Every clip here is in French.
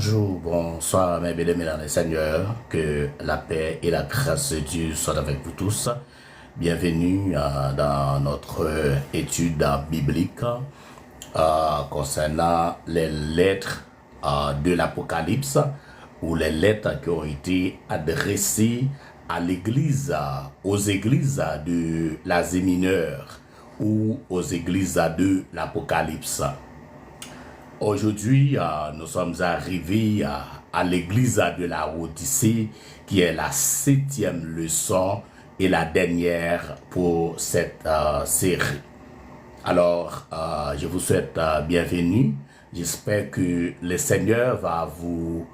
Bonjour, bonsoir mes bien-aimés dans le Seigneur, que la paix et la grâce de Dieu soient avec vous tous. Bienvenue dans notre étude biblique concernant les lettres de l'Apocalypse ou les lettres qui ont été adressées à l'église, aux églises de l'Asie mineure ou aux églises de l'Apocalypse. Aujourd'hui, nous sommes arrivés à l'église de la Odyssée, qui est la 7e leçon et la dernière pour cette série. Alors, je vous souhaite bienvenue. J'espère que le Seigneur va vous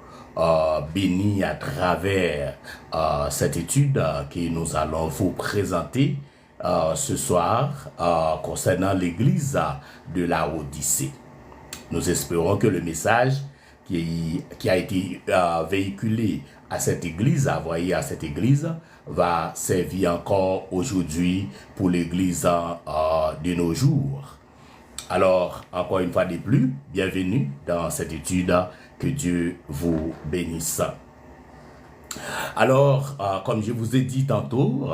bénir à travers cette étude que nous allons vous présenter ce soir concernant l'église de la Odyssée. Nous espérons que le message qui a été véhiculé à cette église, envoyé à cette église, va servir encore aujourd'hui pour l'église de nos jours. Alors, encore une fois de plus, bienvenue dans cette étude, que Dieu vous bénisse. Alors, comme je vous ai dit tantôt,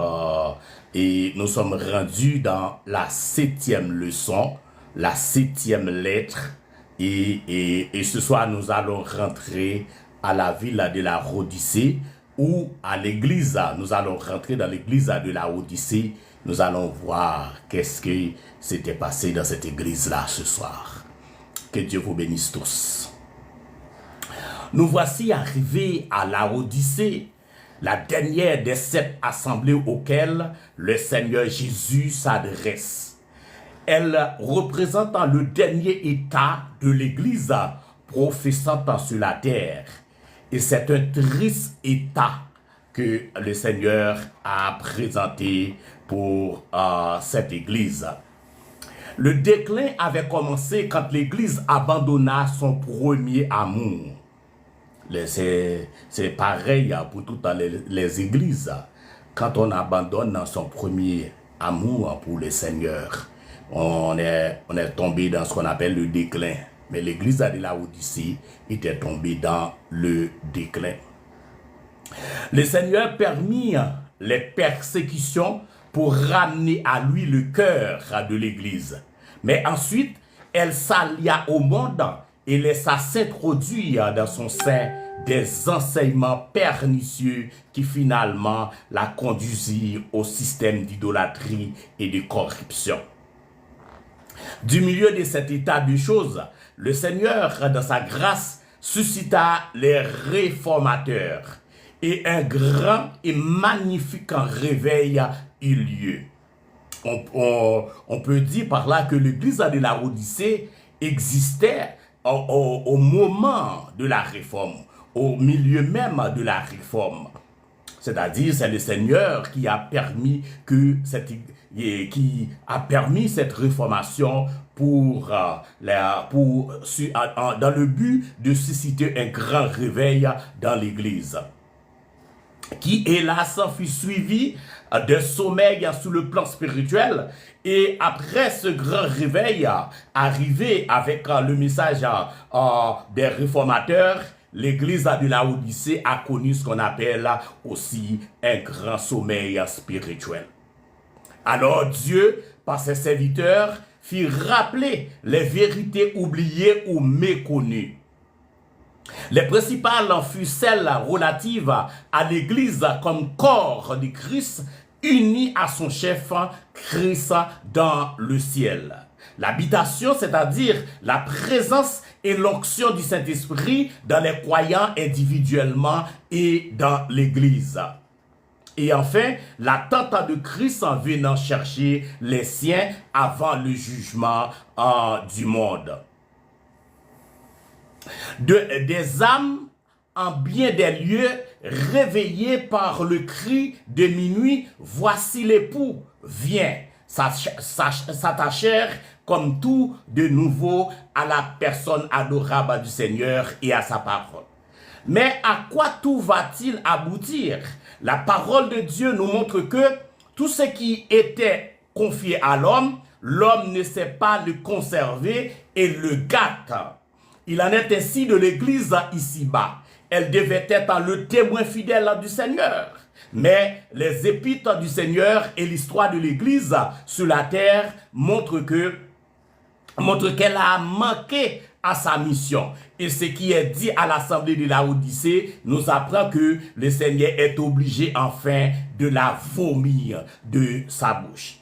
et nous sommes rendus dans la 7e leçon, la 7e lettre. Et ce soir, nous allons rentrer à la ville de la Odyssée ou à l'église. Nous allons rentrer dans l'église de la Odyssée. Nous allons voir qu'est-ce qui s'était passé dans cette église-là ce soir. Que Dieu vous bénisse tous. Nous voici arrivés à la Odyssée, la dernière des 7 assemblées auxquelles le Seigneur Jésus s'adresse. Elle représente le dernier état de l'Église professante sur la terre. Et c'est un triste état que le Seigneur a présenté pour cette Église. Le déclin avait commencé quand l'Église abandonna son premier amour. C'est pareil pour toutes les églises. Quand on abandonne son premier amour pour le Seigneur, on est tombé dans ce qu'on appelle le déclin. Mais l'église de la Odyssée était tombée dans le déclin. Le Seigneur permit les persécutions pour ramener à lui le cœur de l'église. Mais ensuite, elle s'allia au monde et laissa s'introduire dans son sein des enseignements pernicieux qui finalement la conduisirent au système d'idolâtrie et de corruption. Du milieu de cet état de choses, le Seigneur, dans sa grâce, suscita les réformateurs et un grand et magnifique réveil eut lieu. On peut dire par là que l'église de la Odyssée existait au moment de la réforme, au milieu même de la réforme. C'est-à-dire, c'est le Seigneur qui a permis cette réformation dans le but de susciter un grand réveil dans l'Église, qui hélas fut suivi d'un sommeil sur le plan spirituel. Et après ce grand réveil arrivé avec le message des réformateurs, l'église de la Odyssée a connu ce qu'on appelle aussi un grand sommeil spirituel. Alors Dieu, par ses serviteurs, fit rappeler les vérités oubliées ou méconnues. Les principales furent celles relatives à l'église comme corps de Christ, uni à son chef Christ dans le ciel. L'habitation, c'est-à-dire la présence et l'onction du Saint-Esprit dans les croyants individuellement et dans l'Église. Et enfin, l'attente de Christ en venant chercher les siens avant le jugement du monde. Des âmes en bien des lieux réveillées par le cri de minuit, voici l'époux, viens, s'attachèrent comme tout de nouveau à la personne adorable du Seigneur et à sa parole. Mais à quoi tout va-t-il aboutir? La parole de Dieu nous montre que tout ce qui était confié à l'homme, l'homme ne sait pas le conserver et le gâte. Il en est ainsi de l'Église ici-bas. Elle devait être le témoin fidèle du Seigneur. Mais les épîtres du Seigneur et l'histoire de l'Église sur la terre montrent qu'elle a manqué à sa mission. Et ce qui est dit à l'assemblée de Laodicée nous apprend que le Seigneur est obligé enfin de la vomir de sa bouche.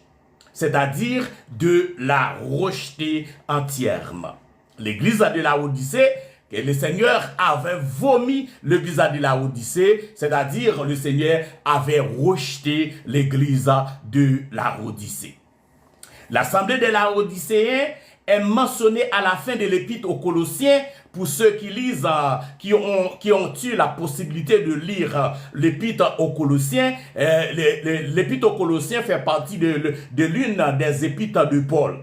C'est-à-dire de la rejeter entièrement. L'église de Laodicée, que le Seigneur avait vomi l'église de Laodicée, c'est-à-dire le Seigneur avait rejeté l'église de Laodicée. L'assemblée des Laodicéens est mentionnée à la fin de l'épître aux Colossiens. Pour ceux qui lisent, qui ont eu la possibilité de lire l'épître aux Colossiens, l'épître aux Colossiens fait partie de l'une des épîtres de Paul.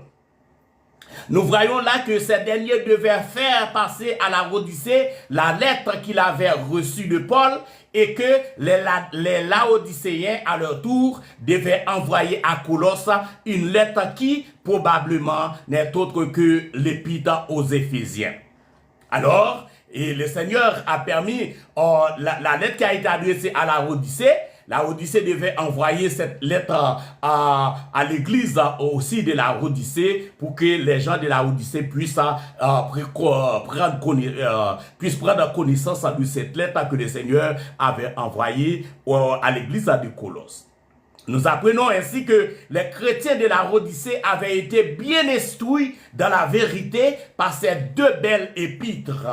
Nous voyons là que ces derniers devaient faire passer à la Laodicée la lettre qu'il avait reçue de Paul et que les Laodicéens, à leur tour, devaient envoyer à Colosse une lettre qui, probablement, n'est autre que l'épître aux Éphésiens. Alors, et le Seigneur a permis la lettre qui a été adressée à la Laodicée. La Laodicée devait envoyer cette lettre à l'église aussi de la Laodicée pour que les gens de la Laodicée puissent prendre connaissance de cette lettre que le Seigneur avait envoyée à l'église de Colosse. Nous apprenons ainsi que les chrétiens de la Laodicée avaient été bien instruits dans la vérité par ces deux belles épîtres.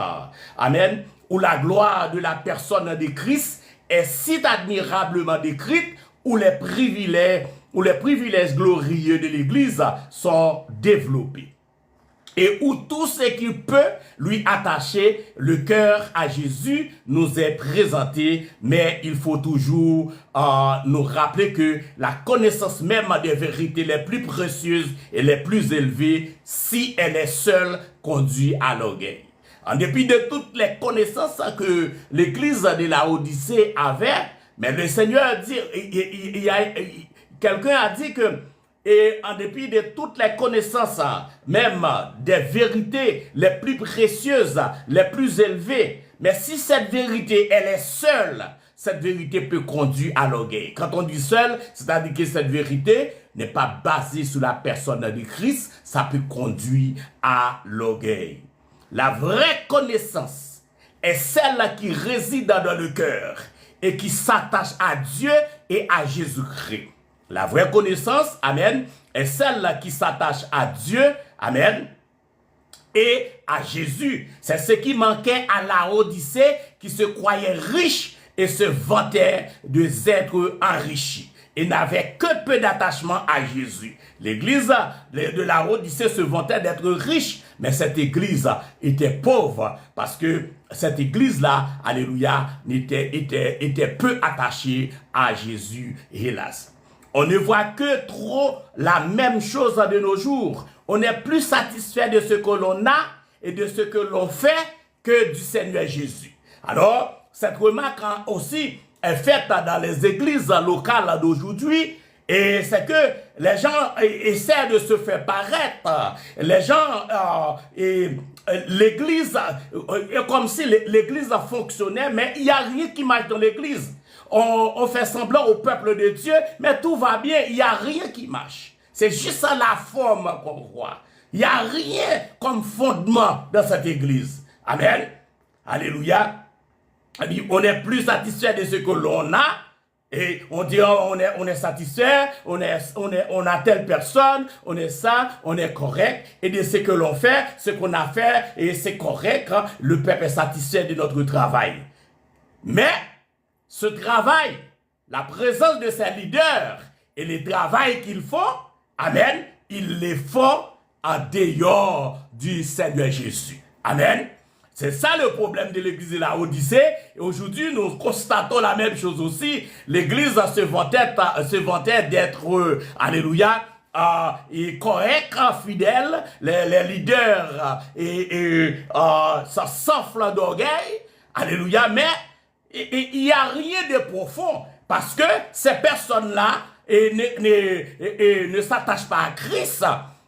Amen. Où la gloire de la personne de Christ est si admirablement décrite, où les privilèges glorieux de l'Église sont développés. Et où tout ce qui peut lui attacher le cœur à Jésus nous est présenté, mais il faut toujours nous rappeler que la connaissance même des vérités les plus précieuses et les plus élevées, si elle est seule, conduit à l'orgueil. En dépit de toutes les connaissances que l'église de la Laodicée avait, mais le Seigneur dit, quelqu'un a dit que, et en dépit de toutes les connaissances, même des vérités les plus précieuses, les plus élevées, mais si cette vérité, elle est seule, cette vérité peut conduire à l'orgueil. Quand on dit seule, c'est-à-dire que cette vérité n'est pas basée sur la personne de Christ, ça peut conduire à l'orgueil. La vraie connaissance est celle qui réside dans le cœur et qui s'attache à Dieu et à Jésus-Christ. La vraie connaissance, amen, est celle qui s'attache à Dieu, amen, et à Jésus. C'est ce qui manquait à la Laodicée qui se croyait riche et se vantait d'être enrichi et n'avait que peu d'attachement à Jésus. L'église de la Laodicée se vantait d'être riche, mais cette église était pauvre parce que cette église-là, alléluia, était peu attachée à Jésus, hélas. On ne voit que trop la même chose de nos jours. On est plus satisfait de ce que l'on a et de ce que l'on fait que du Seigneur Jésus. Alors, cette remarque aussi est faite dans les églises locales d'aujourd'hui. Et c'est que les gens essaient de se faire paraître. Les gens, l'église, comme si l'église fonctionnait, mais il n'y a rien qui marche dans l'église. On fait semblant au peuple de Dieu, mais tout va bien, il n'y a rien qui marche. C'est juste la forme qu'on voit. Il n'y a rien comme fondement dans cette église. Amen. Alléluia. On est plus satisfait de ce que l'on a. Et on dit, on est satisfait, on a telle personne, on est ça, on est correct. Et de ce que l'on fait, ce qu'on a fait, et c'est correct, hein, le peuple est satisfait de notre travail. Mais, ce travail, la présence de ces leaders et le travail qu'ils font, amen, ils les font en dehors du Seigneur Jésus. Amen. C'est ça le problème de l'église de la Laodicée. Et aujourd'hui, nous constatons la même chose aussi. L'église se vantait d'être, alléluia, et correct, fidèle. Les leaders ça s'enfle d'orgueil. Alléluia. Mais il n'y a rien de profond. Parce que ces personnes-là ne s'attachent pas à Christ.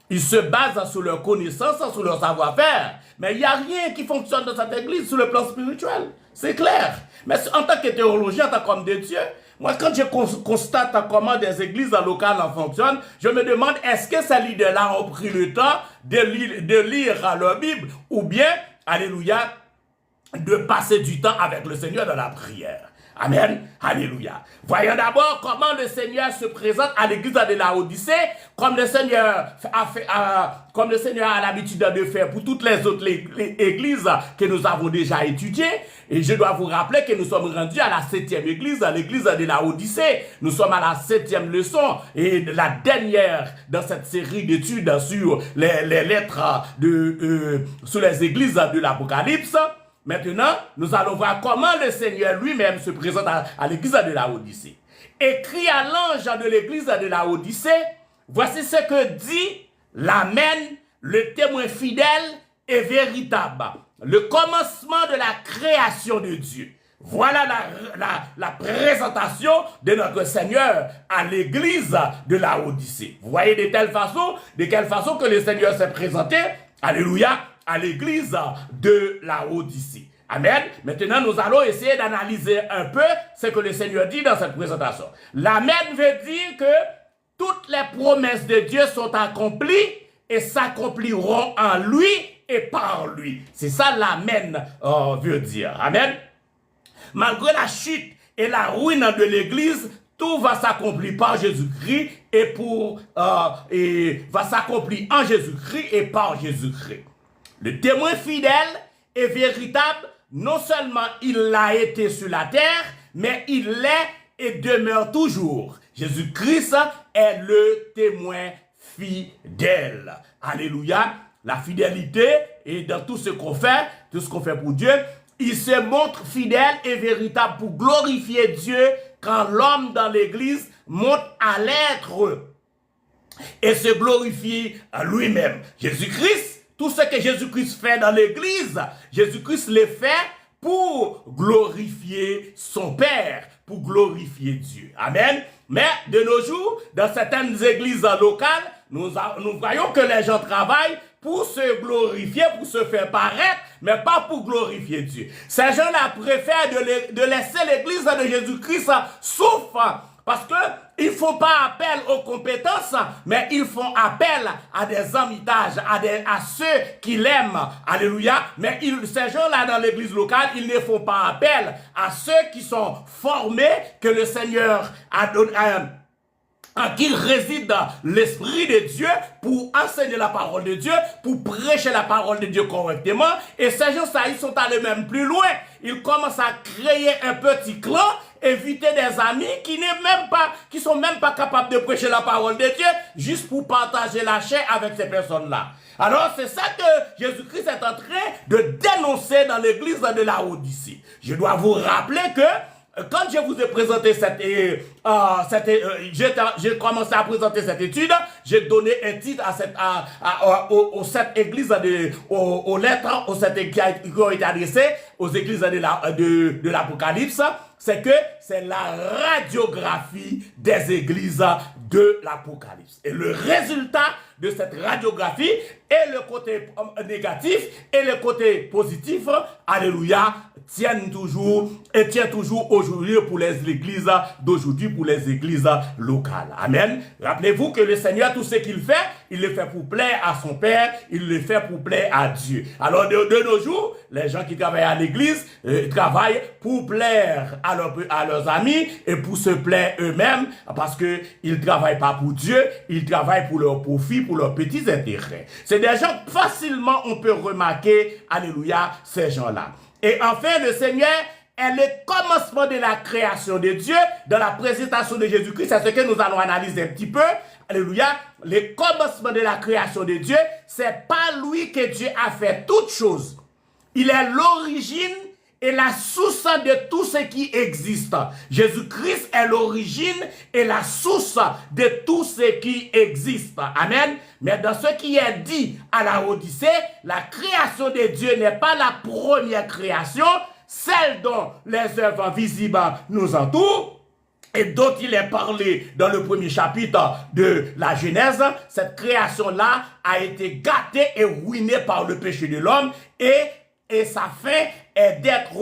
Ils se basent sur leur connaissance, sur leur savoir-faire. Mais il n'y a rien qui fonctionne dans cette église sur le plan spirituel. C'est clair. Mais en tant que théologien, en tant qu'homme de Dieu, moi, quand je constate comment des églises locales en fonctionnent, je me demande, est-ce que ces leaders-là ont pris le temps de lire leur Bible ou bien, alléluia, de passer du temps avec le Seigneur dans la prière. Amen. Alléluia. Voyons d'abord comment le Seigneur se présente à l'église de Laodicée, comme le Seigneur a l'habitude de faire pour toutes les autres églises que nous avons déjà étudiées. Et je dois vous rappeler que nous sommes rendus à la 7e église, à l'église de Laodicée. Nous sommes à la 7e leçon et la dernière dans cette série d'études sur les lettres sur les églises de l'Apocalypse. Maintenant, nous allons voir comment le Seigneur lui-même se présente à l'église de Laodicée. Écrit à l'ange de l'église de Laodicée, voici ce que dit l'Amen, le témoin fidèle et véritable, le commencement de la création de Dieu. Voilà la présentation de notre Seigneur à l'église de Laodicée. Vous voyez de quelle façon que le Seigneur s'est présenté, alléluia, à l'église de Laodicée. Amen. Maintenant, nous allons essayer d'analyser un peu ce que le Seigneur dit dans cette présentation. L'Amen veut dire que toutes les promesses de Dieu sont accomplies et s'accompliront en lui et par lui. C'est ça l'Amen veut dire. Amen. Malgré la chute et la ruine de l'église, tout va s'accomplir par Jésus-Christ et va s'accomplir en Jésus-Christ et par Jésus-Christ. Le témoin fidèle et véritable, non seulement il l'a été sur la terre, mais il l'est et demeure toujours. Jésus-Christ est le témoin fidèle. Alléluia. La fidélité, et dans tout ce qu'on fait pour Dieu, il se montre fidèle et véritable pour glorifier Dieu quand l'homme dans l'église monte à l'être et se glorifie à lui-même. Jésus-Christ, tout ce que Jésus-Christ fait dans l'église, Jésus-Christ le fait pour glorifier son Père, pour glorifier Dieu. Amen. Mais de nos jours, dans certaines églises locales, nous voyons que les gens travaillent pour se glorifier, pour se faire paraître, mais pas pour glorifier Dieu. Ces gens-là préfèrent de laisser l'église de Jésus-Christ souffrir. Parce qu'ils ne font pas appel aux compétences, mais ils font appel à des amitages, à ceux qui l'aiment. Alléluia. Mais ces gens-là dans l'église locale, ils ne font pas appel à ceux qui sont formés, que le Seigneur a donné, en qui réside l'Esprit de Dieu pour enseigner la parole de Dieu, pour prêcher la parole de Dieu correctement. Et ces gens-là, ils sont allés même plus loin. Ils commencent à créer un petit clan, éviter des amis qui sont même pas capables de prêcher la parole de Dieu, juste pour partager la chair avec ces personnes-là. Alors, c'est ça que Jésus-Christ est en train de dénoncer dans l'église de Laodicée. Je dois vous rappeler que quand je vous ai présenté j'ai commencé à présenter cette étude, j'ai donné un titre aux sept églises aux lettres, qui ont été adressées aux églises de l'Apocalypse. C'est que c'est la radiographie des églises de l'Apocalypse. Et le résultat de cette radiographie est le côté négatif et le côté positif, alléluia, tient toujours aujourd'hui pour les églises d'aujourd'hui, pour les églises locales. Amen. Rappelez-vous que le Seigneur, tout ce qu'il fait, il le fait pour plaire à son Père, il le fait pour plaire à Dieu. Alors de nos jours, les gens qui travaillent à l'église travaillent pour plaire à leurs amis et pour se plaire eux-mêmes, parce que ils travaillent pas pour Dieu, ils travaillent pour leur profit, pour leurs petits intérêts. C'est des gens facilement on peut remarquer, alléluia, ces gens-là. Et enfin, le Seigneur est le commencement de la création de Dieu dans la présentation de Jésus-Christ. C'est ce que nous allons analyser un petit peu. Alléluia. Le commencement de la création de Dieu, c'est pas lui que Dieu a fait toutes choses. Il est l'origine et la source de tout ce qui existe. Jésus-Christ est l'origine et la source de tout ce qui existe. Amen. Mais dans ce qui est dit à la Odyssée, la création de Dieu n'est pas la première création, celle dont les œuvres visibles nous entourent. et dont il est parlé dans le premier chapitre de la Genèse, cette création-là a été gâtée et ruinée par le péché de l'homme et sa fin est d'être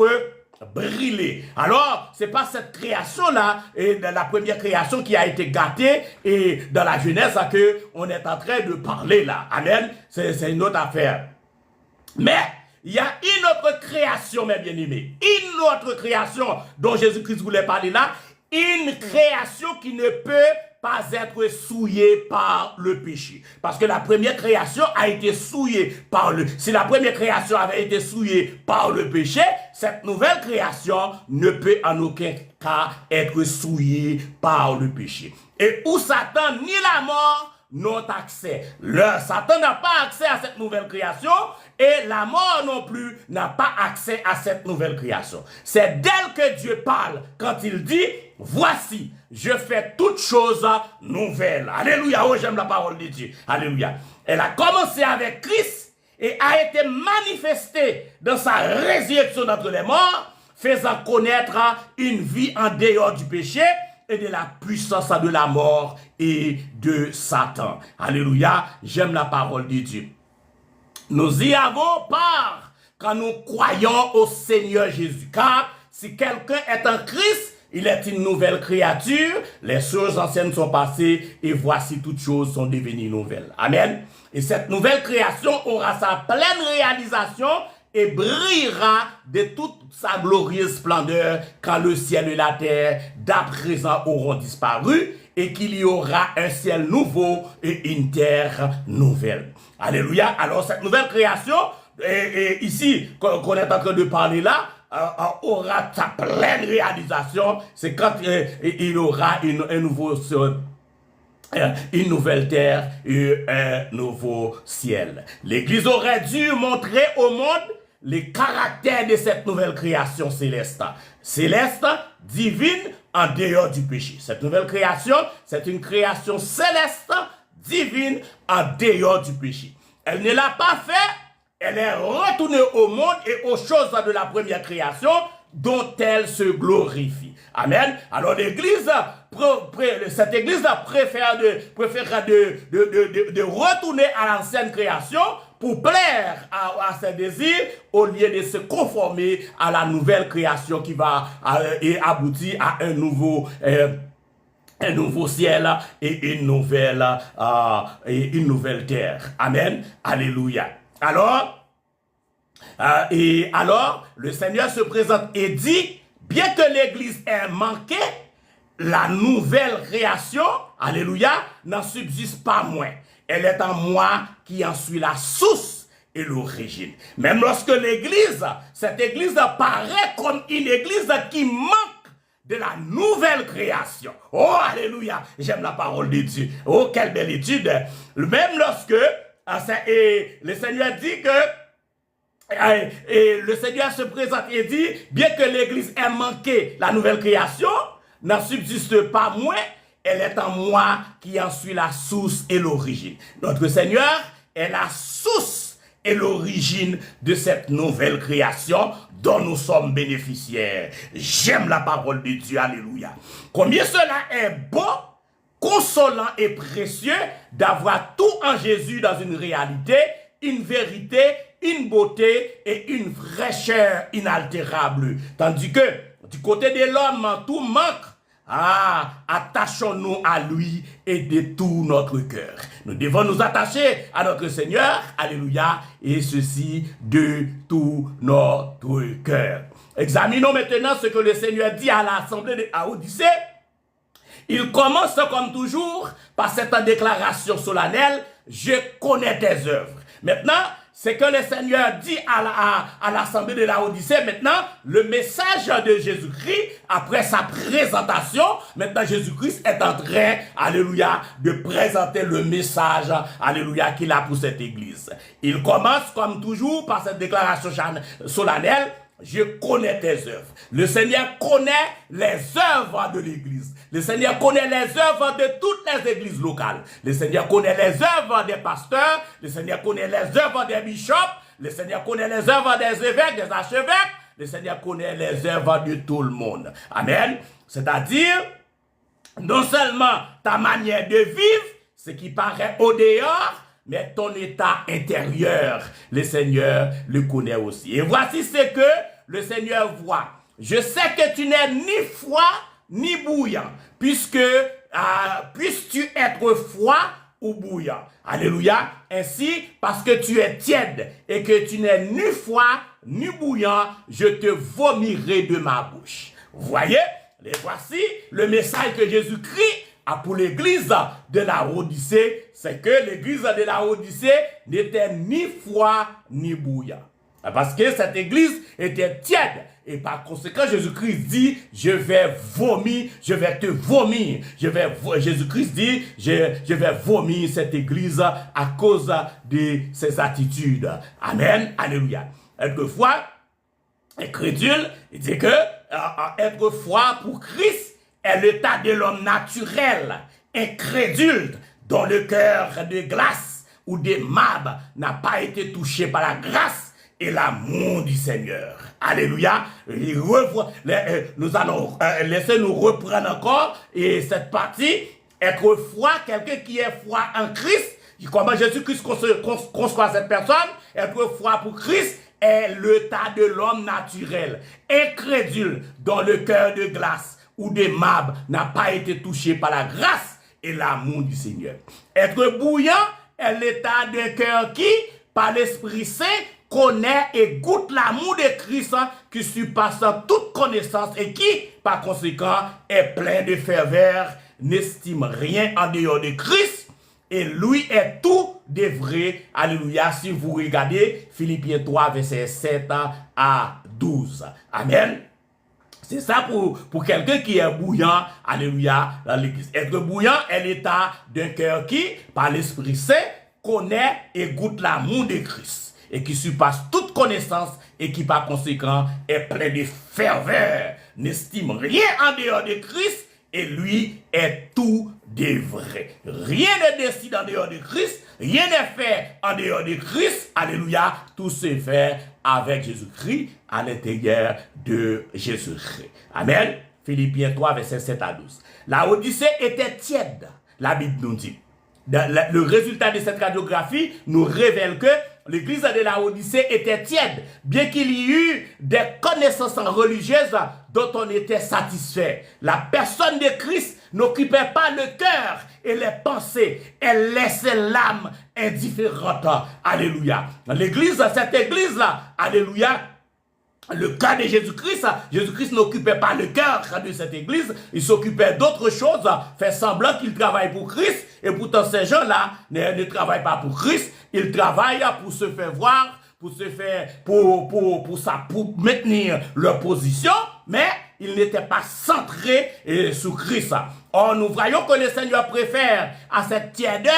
brûlée. Alors, c'est pas cette création-là, et la première création qui a été gâtée et dans la Genèse que on est en train de parler là. Amen. C'est une autre affaire. Mais il y a une autre création, mes bien-aimés. Une autre création dont Jésus-Christ voulait parler là. Une création qui ne peut pas être souillée par le péché. Parce que la première création a été souillée par le... Si la première création avait été souillée par le péché, cette nouvelle création ne peut en aucun cas être souillée par le péché. Et où Satan ni la mort n'ont accès. Satan n'a pas accès à cette nouvelle création et la mort non plus n'a pas accès à cette nouvelle création. C'est d'elle que Dieu parle quand il dit « Voici, je fais toutes choses nouvelles. » Alléluia, oh j'aime la parole de Dieu. Alléluia. Elle a commencé avec Christ et a été manifestée dans sa résurrection d'entre les morts, faisant connaître une vie en dehors du péché et de la puissance de la mort et de Satan. Alléluia, j'aime la parole de Dieu. Nous y avons part quand nous croyons au Seigneur Jésus. Car si quelqu'un est en Christ, il est une nouvelle créature. Les choses anciennes sont passées et voici toutes choses sont devenues nouvelles. Amen. Et cette nouvelle création aura sa pleine réalisation et brillera de toute sa glorieuse splendeur quand le ciel et la terre d'à présent auront disparu et qu'il y aura un ciel nouveau et une terre nouvelle. Alléluia. Alors cette nouvelle création, et ici qu'on est en train de parler là, aura sa pleine réalisation. C'est quand il y aura un nouveau une nouvelle terre et un nouveau ciel. L'Église aurait dû montrer au monde les caractères de cette nouvelle création céleste. Céleste, divine, en dehors du péché. Cette nouvelle création, c'est une création céleste, divine, en dehors du péché. Elle ne l'a pas fait, elle est retournée au monde et aux choses de la première création dont elle se glorifie. Amen. Alors l'Église, cette Église préfère de retourner à l'ancienne création pour plaire à ses désirs au lieu de se conformer à la nouvelle création qui va et aboutir à un nouveau ciel et une nouvelle terre. Amen. Alléluia. Alors, le Seigneur se présente et dit, bien que l'Église ait manqué, la nouvelle création, alléluia, n'en subsiste pas moins. Elle est en moi qui en suis la source et l'origine. Même lorsque cette Église paraît comme une Église qui manque de la nouvelle création. Oh, alléluia, j'aime la parole de Dieu. Oh, quelle belle étude. Même lorsque le Seigneur dit que et le Seigneur se présente et dit, bien que l'Église ait manqué la nouvelle création, n'en subsiste pas moins, elle est en moi qui en suis la source et l'origine. Notre Seigneur est la source et l'origine de cette nouvelle création dont nous sommes bénéficiaires. J'aime la parole de Dieu, alléluia. Combien cela est beau, consolant et précieux d'avoir tout en Jésus dans une réalité, une vérité, une beauté et une fraîcheur inaltérable. Tandis que du côté de l'homme, tout manque. Attachons-nous à lui et de tout notre cœur. Nous devons nous attacher à notre Seigneur, alléluia, et ceci de tout notre cœur. Examinons maintenant ce que le Seigneur dit à l'assemblée de Laodicée. Il commence comme toujours par cette déclaration solennelle, je connais tes œuvres. Maintenant, c'est que le Seigneur dit à l'assemblée de Laodicée, maintenant, le message de Jésus-Christ, après sa présentation, maintenant Jésus-Christ est en train, alléluia, de présenter le message, alléluia, qu'il a pour cette église. Il commence comme toujours par cette déclaration solennelle, je connais tes œuvres. Le Seigneur connaît les œuvres de l'église. Le Seigneur connaît les œuvres de toutes les églises locales. Le Seigneur connaît les œuvres des pasteurs. Le Seigneur connaît les œuvres des bishops. Le Seigneur connaît les œuvres des évêques, des archevêques. Le Seigneur connaît les œuvres de tout le monde. Amen. C'est-à-dire, non seulement ta manière de vivre, ce qui paraît au dehors, mais ton état intérieur, le Seigneur le connaît aussi. Et voici ce que le Seigneur voit. Je sais que tu n'es ni froid ni bouillant, puisque puisses-tu être froid ou bouillant. Alléluia. Ainsi, parce que tu es tiède et que tu n'es ni froid ni bouillant, je te vomirai de ma bouche. Vous voyez? Et voici le message que Jésus-Christ a pour l'église de la Odyssée, c'est que l'église de la Odyssée n'était ni froid ni bouillant. Parce que cette église était tiède. Et par conséquent, Jésus-Christ dit, je vais vomir, je vais te vomir. Jésus-Christ dit, je vais vomir cette église à cause de ses attitudes. Amen. Alléluia. Quelquefois, incrédule, il dit que être froid pour Christ est l'état de l'homme naturel, incrédule, dont le cœur de glace ou de marbre n'a pas été touché par la grâce et l'amour du Seigneur. Alléluia. Nous allons laisser nous reprendre encore et cette partie, être froid, quelqu'un qui est froid en Christ, comment Jésus-Christ conçoit cette personne, être froid pour Christ est l'état de l'homme naturel, incrédule, dont le cœur de glace ou de marbre n'a pas été touché par la grâce et l'amour du Seigneur. Être bouillant est l'état d'un cœur qui, par l'Esprit Saint, connaît et goûte l'amour de Christ qui surpasse toute connaissance et qui, par conséquent, est plein de ferveur, n'estime rien en dehors de Christ et lui est tout de vrai. Alléluia. Si vous regardez Philippiens 3, verset 7 à 12. Amen. C'est ça pour quelqu'un qui est bouillant, alléluia, dans l'église. Être bouillant est l'état d'un cœur qui, par l'Esprit Saint, connaît et goûte l'amour de Christ et qui surpasse toute connaissance et qui par conséquent est plein de ferveur, n'estime rien en dehors de Christ et lui est tout de vrai. Rien n'est décidé en dehors de Christ, rien n'est fait en dehors de Christ, alléluia, tout se fait avec Jésus-Christ à l'intérieur de Jésus-Christ. Amen. Philippiens 3, verset 7 à 12. La Odyssée était tiède, la Bible nous dit. Le résultat de cette radiographie nous révèle que l'église de la Odyssée était tiède, bien qu'il y eût des connaissances religieuses dont on était satisfait. La personne de Christ n'occupait pas le cœur et les pensées. Elle laissait l'âme indifférente. Alléluia. L'église, cette église-là, alléluia, le cas de Jésus-Christ, Jésus-Christ n'occupait pas le cœur de cette église, il s'occupait d'autres choses, fait semblant qu'il travaille pour Christ, et pourtant ces gens-là ne travaillent pas pour Christ, ils travaillent pour se faire voir, pour se faire, pour maintenir leur position, mais ils n'étaient pas centrés sur Christ. Or, nous voyons que le Seigneur préfère à cette tièdeur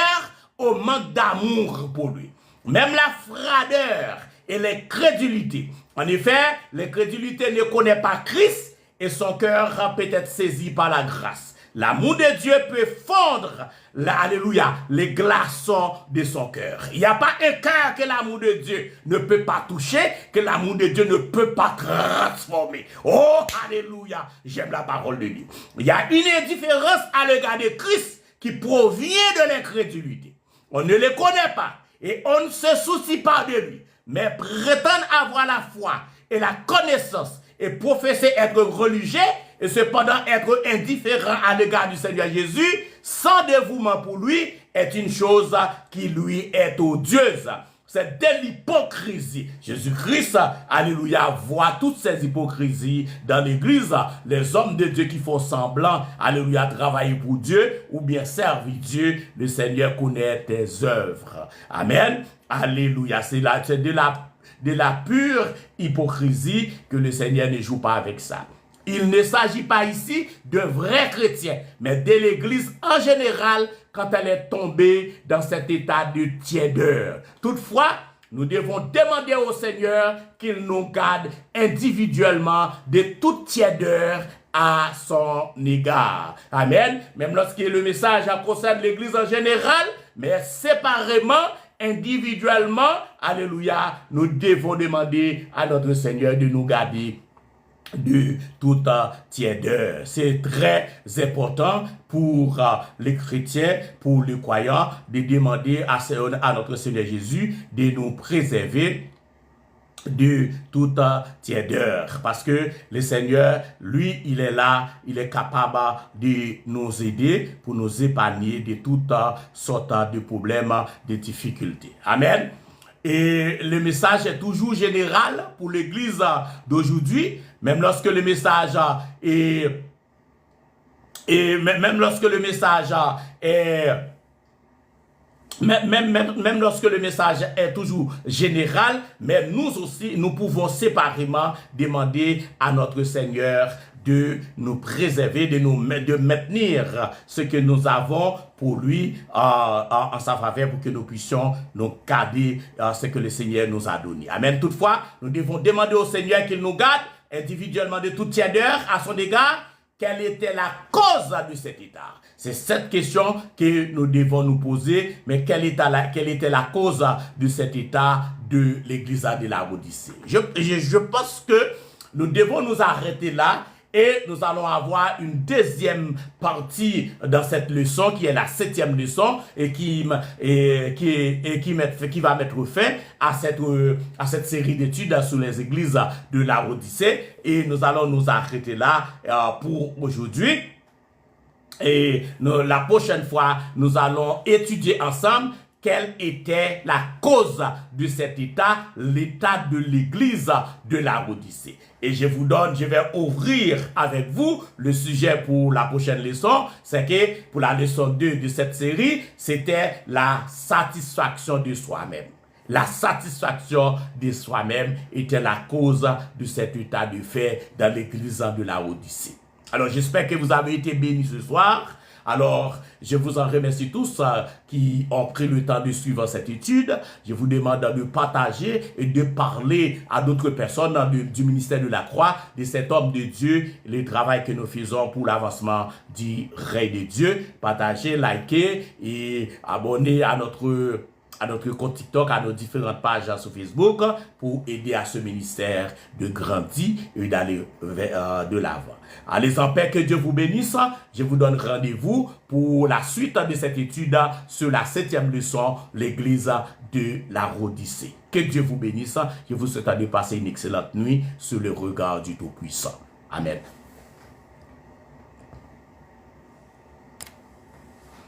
au manque d'amour pour lui. Même la froideur et l'incrédulité. En effet, l'incrédulité ne connaît pas Christ et son cœur peut être saisi par la grâce. L'amour de Dieu peut fondre, alléluia, les glaçons de son cœur. Il n'y a pas un cœur que l'amour de Dieu ne peut pas toucher, que l'amour de Dieu ne peut pas transformer. Oh, alléluia, j'aime la parole de Dieu. Il y a une indifférence à l'égard de Christ qui provient de l'incrédulité. On ne le connaît pas et on ne se soucie pas de lui. Mais prétendent avoir la foi et la connaissance et professer être religieux et cependant être indifférent à l'égard du Seigneur Jésus, sans dévouement pour lui, est une chose qui lui est odieuse. C'est de l'hypocrisie. Jésus-Christ, alléluia, voit toutes ces hypocrisies dans l'église. Les hommes de Dieu qui font semblant, alléluia, travailler pour Dieu ou bien servir Dieu. Le Seigneur connaît tes œuvres. Amen. Alléluia. C'est de la pure hypocrisie que le Seigneur ne joue pas avec ça. Il ne s'agit pas ici de vrais chrétiens, mais de l'Église en général quand elle est tombée dans cet état de tièdeur. Toutefois, nous devons demander au Seigneur qu'il nous garde individuellement de toute tièdeur à son égard. Amen. Même lorsque le message concerne l'Église en général, mais séparément, individuellement, alléluia, nous devons demander à notre Seigneur de nous garder de toute tiédeur. C'est très important pour les chrétiens, pour les croyants, de demander à notre Seigneur Jésus de nous préserver de toute tiédeur. Parce que le Seigneur, lui, il est là, il est capable de nous aider pour nous épargner de toutes sortes de problèmes, de difficultés. Amen. Et le message est toujours général pour l'église d'aujourd'hui, même lorsque le message même lorsque le message est même lorsque le message est toujours général, mais nous aussi, nous pouvons séparément demander à notre Seigneur de nous préserver, de maintenir ce que nous avons pour lui en sa faveur, pour que nous puissions nous garder ce que le Seigneur nous a donné. Amen. Toutefois, nous devons demander au Seigneur qu'il nous garde individuellement de toute tiédeur à son égard. Quelle était la cause de cet état? C'est cette question que nous devons nous poser. Mais quelle était la cause de cet état de l'église de la Odyssée? Je pense que nous devons nous arrêter là. Et nous allons avoir une deuxième partie dans cette leçon, qui est la 7e leçon, et qui va mettre fin à cette série d'études sur les églises de la Odyssée. Et nous allons nous arrêter là pour aujourd'hui. Et la prochaine fois, nous allons étudier ensemble quelle était la cause de cet état, l'état de l'église de la Odyssée. Et je vais ouvrir avec vous le sujet pour la prochaine leçon. C'est que pour la leçon 2 de cette série, c'était la satisfaction de soi-même. La satisfaction de soi-même était la cause de cet état de fait dans l'église de la Odyssée. Alors, j'espère que vous avez été bénis ce soir. Alors, je vous en remercie tous qui ont pris le temps de suivre cette étude. Je vous demande de partager et de parler à d'autres personnes du ministère de la Croix, de cet homme de Dieu, le travail que nous faisons pour l'avancement du règne de Dieu. Partagez, likez et abonnez à notre compte TikTok, à nos différentes pages sur Facebook pour aider à ce ministère de grandir et d'aller de l'avant. Allez en paix, que Dieu vous bénisse. Je vous donne rendez-vous pour la suite de cette étude sur la 7e leçon, l'église de la Odyssée. Que Dieu vous bénisse. Je vous souhaite de passer une excellente nuit sous le regard du Tout-Puissant. Amen.